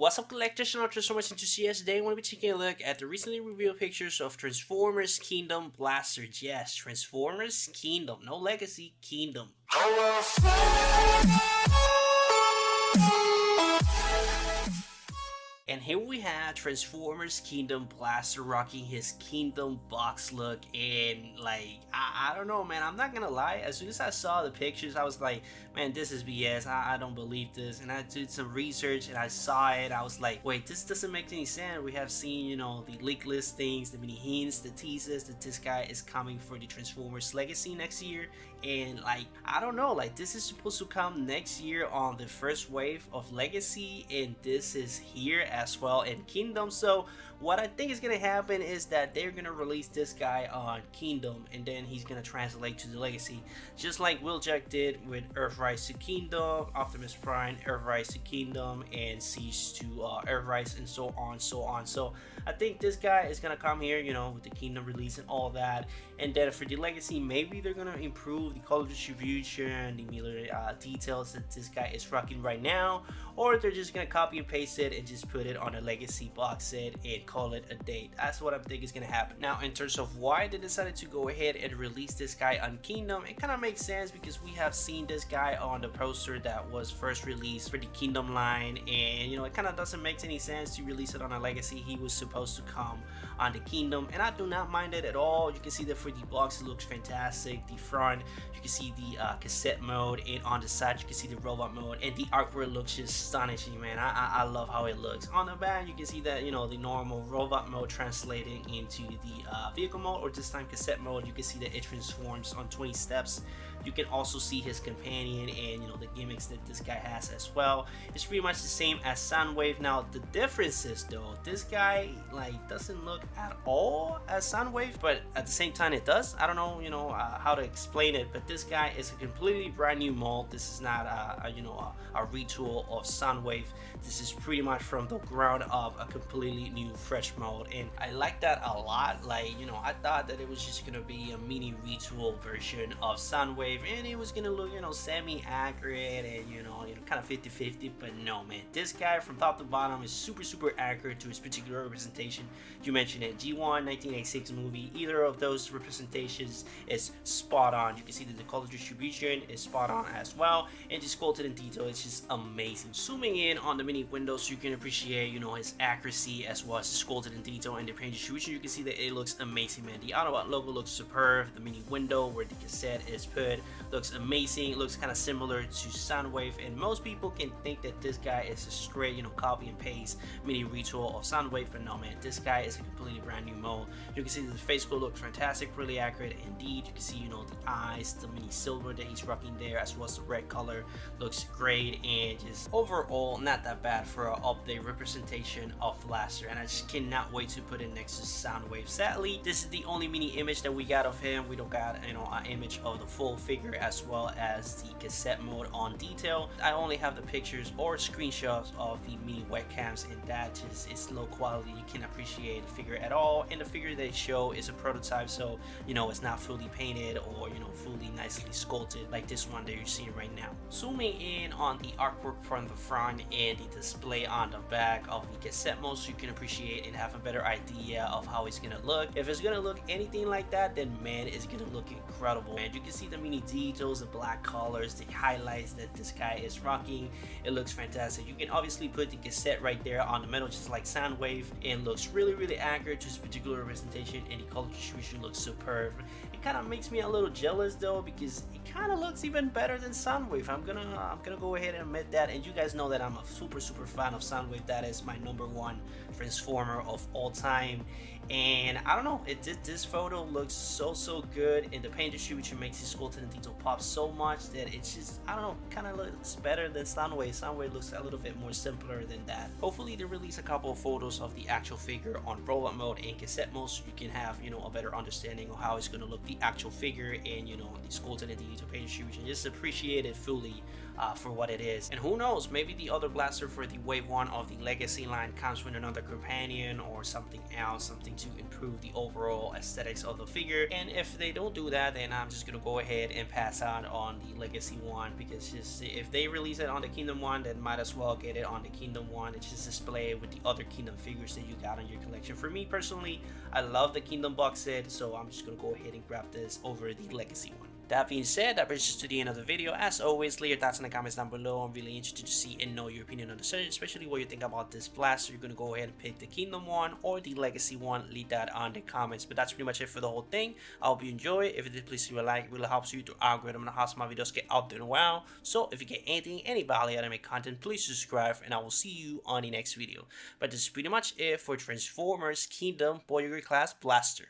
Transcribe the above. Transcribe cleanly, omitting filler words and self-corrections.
What's up, collectors and all Transformers enthusiasts? Today I want to be taking a look at the recently revealed pictures of Transformers Kingdom Blaster. Yes, Transformers Kingdom. No Legacy, Kingdom. And here we have Transformers Kingdom Blaster rocking his Kingdom box look, and like, I don't know, man, I'm not gonna lie, as soon as I saw the pictures, I was like, man, this is BS, I don't believe this. And I did some research and I saw it, I was like, wait, this doesn't make any sense. We have seen, you know, the leak listings, the mini hints, the teasers that this guy is coming for the Transformers Legacy next year, and like, I don't know, like, this is supposed to come next year on the first wave of Legacy, and this is here as well in Kingdom. So what I think is gonna happen is that they're gonna release this guy on Kingdom, and then he's gonna translate to the Legacy, just like Wheeljack did with Earthrise to Kingdom, Optimus Prime, Earthrise to Kingdom, and Siege to Earthrise, and so on, so on. So I think this guy is gonna come here, you know, with the Kingdom release and all that. And then for the Legacy, maybe they're gonna improve the color distribution, the military details that this guy is rocking right now, or they're just gonna copy and paste it and just put it on a Legacy box set and call it a date. That's what I think is gonna happen. Now, in terms of why they decided to go ahead and release this guy on Kingdom, it kind of makes sense because we have seen this guy on the poster that was first released for the Kingdom line, and you know, it kind of doesn't make any sense to release it on a Legacy. He was supposed to come on the Kingdom, and I do not mind it at all. You can see that for the box, it looks fantastic. The front, you can see the cassette mode, and on the side you can see the robot mode, and the artwork looks just astonishing, man. I love how it looks. On the back, you can see that, you know, the normal robot mode translating into the vehicle mode, or this time cassette mode. You can see that it transforms on 20 steps. You can also see his companion and, you know, the gimmicks that this guy has as well. It's pretty much the same as Soundwave. Now, the difference is, though, this guy like doesn't look at all as Soundwave, but at the same time it does. I don't know, you know, how to explain it, but this guy is a completely brand new mold. This is not a retool of Soundwave. This is pretty much from the ground up a completely new fresh mold, and I like that a lot. Like, you know, I thought that it was just gonna be a mini retool version of Soundwave, and it was gonna look, you know, semi-accurate and you know kind of 50-50, but no, man, this guy from top to bottom is super accurate to his particular representation. You mentioned it, G1 1986 movie, either of those representations is spot on. You can see that the color distribution is spot on as well, and just sculpted in detail, it's just amazing. Zooming in on the mini window so you can appreciate, you know, his accuracy as well as the sculpted in detail and the paint distribution. You can see that it looks amazing, man. The Autobot logo looks superb. The mini window where the cassette is put looks amazing. It looks kind of similar to Soundwave, and most people can think that this guy is a straight, you know, copy and paste mini retool of Soundwave, but no, man, this guy is a completely brand new mold. You can see that the face sculpt looks fantastic, really accurate indeed. You can see, you know, the eyes, the mini silver that he's rocking there, as well as the red color looks great, and just overall not that bad for an update representation of Blaster, and I just cannot wait to put it next to Soundwave. Sadly, this is the only mini image that we got of him. We don't got, you know, an image of the full figure as well as the cassette mode on detail. I only have the pictures or screenshots of the mini webcams, and that just is low quality. You can't appreciate the figure at all, and the figure they show is a prototype, so you know it's not fully painted or, you know, fully nicely sculpted like this one that you're seeing right now. Zooming in on the artwork from the front and the display on the back of the cassette mode so you can appreciate and have a better idea of how it's gonna look. If it's gonna look anything like that, then man, it's gonna look incredible. And you can see the mini details, the black colors, the highlights that this guy is rocking. It looks fantastic. You can obviously put the cassette right there on the middle just like Soundwave, and looks really accurate to this particular representation, and the color distribution looks superb. It kind of makes me a little jealous though, because it kind of looks even better than Soundwave. I'm gonna go ahead and admit that, and you guys know that I'm a super fan of Soundwave. That is my #1 Transformer of all time, and I don't know, this photo looks so good, and the paint distribution makes his sculpted in detail pop so much that it's just, I don't know, kind of looks better than Soundwave. Soundwave looks a little bit more simpler than that. Hopefully they release a couple of photos of the actual figure on robot mode and cassette mode so you can have, you know, a better understanding of how it's going to look, the actual figure, and you know, the sculpted in detail paint distribution. Just appreciate it fully for what it is. And who knows, maybe the other blaster for the Wave 1 of the Legacy line comes with another companion or something else, something to improve the overall aesthetics of the figure. And if they don't do that, then I'm just gonna go ahead and pass out on the Legacy one, because just if they release it on the Kingdom one, then might as well get it on the Kingdom one. It's just display it with the other Kingdom figures that you got in your collection. For me personally, I love the Kingdom box set, so I'm just gonna go ahead and grab this over the Legacy one. That being said, that brings us to the end of the video. As always, leave your thoughts in the comments down below. I'm really interested to see and know your opinion on the set, especially what you think about this blaster. You're gonna go ahead and pick the Kingdom one or the Legacy one. Leave that on the comments. But that's pretty much it for the whole thing. I hope you enjoy it. If you did, please leave a like. It really helps you to algorithm and helps my videos get out there in a while. So if you get anything, any value out of my content, please subscribe, and I will see you on the next video. But this is pretty much it for Transformers Kingdom Voyager Class Blaster.